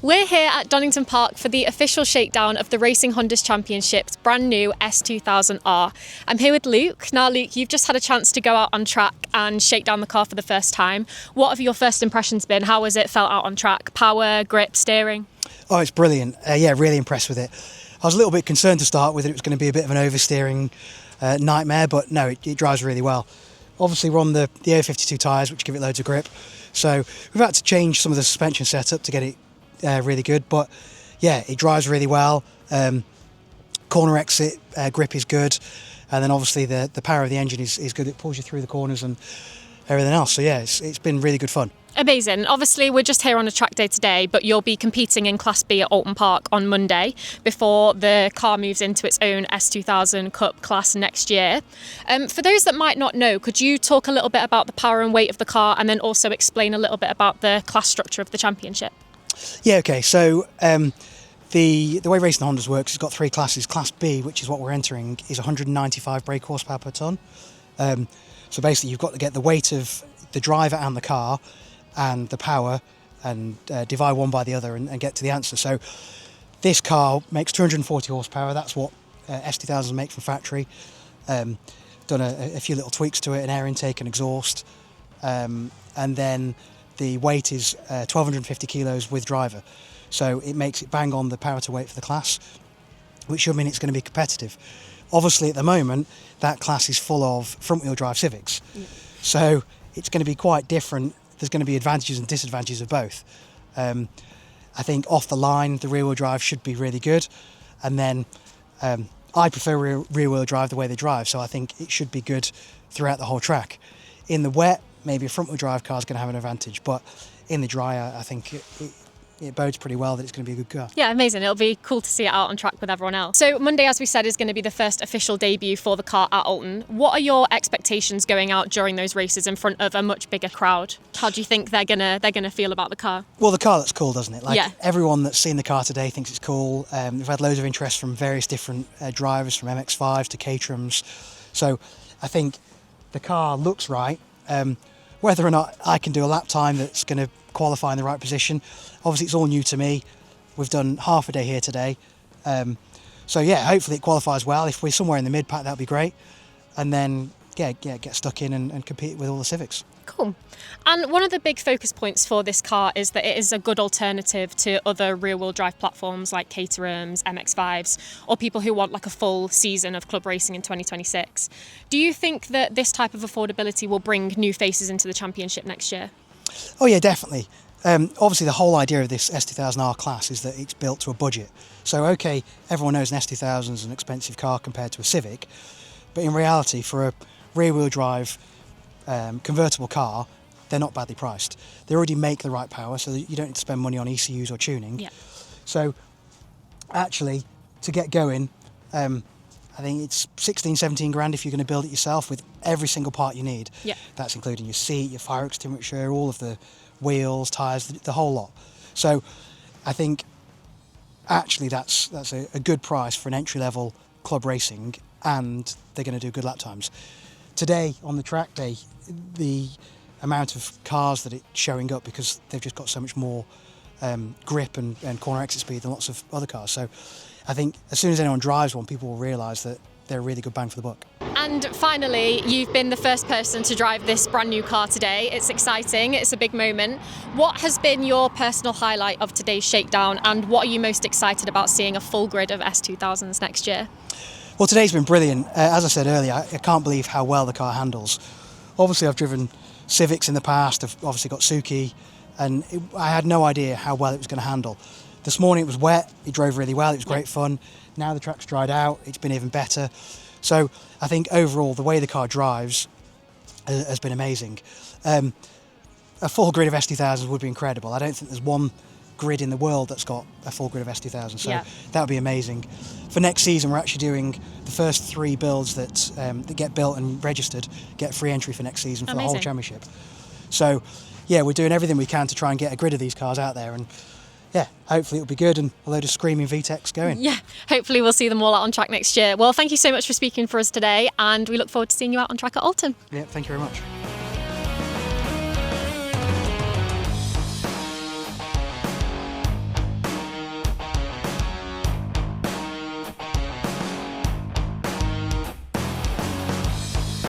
We're here at Donington Park for the official shakedown of the Racing Honda's Championship's brand new S2000R. I'm here with Luke. Now Luke, you've just had a chance to go out on track and shake down the car for the first time. What have your first impressions been? How has it felt out on track? Power, grip, steering? Oh, it's brilliant. Yeah, really impressed with it. I was a little bit concerned to start with it was going to be a bit of an oversteering nightmare, but no, it drives really well. Obviously we're on the A52 tyres, which give it loads of grip. So we've had to change some of the suspension setup to get it really good, but yeah, it drives really well. Corner exit grip is good, and then obviously the power of the engine is good. It pulls you through the corners and everything else. So yeah, it's been really good fun. Amazing. Obviously, we're just here on a track day today, but you'll be competing in Class B at Donington Park on Monday before the car moves into its own S2000 Cup class next year. For those that might not know, could you talk a little bit about the power and weight of the car and then also explain a little bit about the class structure of the championship? Yeah, okay. So the way Racing Honda's works, it's got three classes. Class B, which is what we're entering, is 195 brake horsepower per tonne. So basically, you've got to get the weight of the driver and the car and the power and divide one by the other and get to the answer. So this car makes 240 horsepower. That's what S2000s make from factory. Done a few little tweaks to it, an air intake and exhaust. And then the weight is 1,250 kilos with driver. So it makes it bang on the power to weight for the class, which should mean it's going to be competitive. Obviously at the moment, that class is full of front wheel drive Civics. Yeah. So it's going to be quite different. There's going to be advantages and disadvantages of both. I think off the line, the rear wheel drive should be really good. And then I prefer rear wheel drive the way they drive. So I think it should be good throughout the whole track. In the wet, maybe a front wheel drive car is going to have an advantage. But in the dry, I think it bodes pretty well that it's going to be a good car. Yeah, amazing. It'll be cool to see it out on track with everyone else. So Monday, as we said, is going to be the first official debut for the car at Alton. What are your expectations going out during those races in front of a much bigger crowd? How do you think they're gonna feel about the car? Well, the car looks cool, doesn't it? Everyone that's seen the car today thinks it's cool. We've had loads of interest from various different drivers, from MX-5s to Caterhams. So I think the car looks right. Whether or not I can do a lap time that's going to qualify in the right position, obviously it's all new to me. We've done half a day here today. So yeah, hopefully it qualifies well. If we're somewhere in the mid-pack, that'd be great. And then get stuck in and compete with all the Civics. Cool. And one of the big focus points for this car is that it is a good alternative to other rear-wheel drive platforms like Caterhams, MX-5s, or people who want like a full season of club racing in 2026. Do you think that this type of affordability will bring new faces into the championship next year? Oh yeah, definitely. Obviously the whole idea of this S2000R class is that it's built to a budget. So okay, everyone knows an S2000 is an expensive car compared to a Civic, but in reality for a rear-wheel drive convertible car, they're not badly priced. They already make the right power, so that you don't need to spend money on ECUs or tuning. Yeah. So actually, to get going, I think it's 16, 17 grand if you're going to build it yourself with every single part you need. Yeah. That's including your seat, your fire extinguisher, all of the wheels, tyres, the whole lot. So I think actually that's a good price for an entry-level club racing, and they're going to do good lap times. Today on the track day, the amount of cars that it's showing up, because they've just got so much more grip and corner exit speed than lots of other cars. So I think as soon as anyone drives one, people will realise that they're a really good bang for the buck. And finally, you've been the first person to drive this brand new car today. It's exciting, it's a big moment. What has been your personal highlight of today's shakedown, and what are you most excited about seeing a full grid of S2000s next year? Well, today's been brilliant. As I said earlier, I can't believe how well the car handles. Obviously, I've driven Civics in the past, I've obviously got Suzuki, and I had no idea how well it was going to handle. This morning it was wet, it drove really well, it was great fun. Now the track's dried out, it's been even better. So I think overall, the way the car drives has been amazing. A full grid of S2000s would be incredible. I don't think there's one grid in the world that's got a full grid of S2000, so that would be amazing. For next season, we're actually doing the first 3 builds that get built and registered get free entry for next season for the whole championship. So yeah, we're doing everything we can to try and get a grid of these cars out there, and yeah, hopefully it'll be good and a load of screaming VTECs going. Yeah, hopefully we'll see them all out on track next year. Well, thank you so much for speaking for us today, and we look forward to seeing you out on track at Alton. Yeah, thank you very much.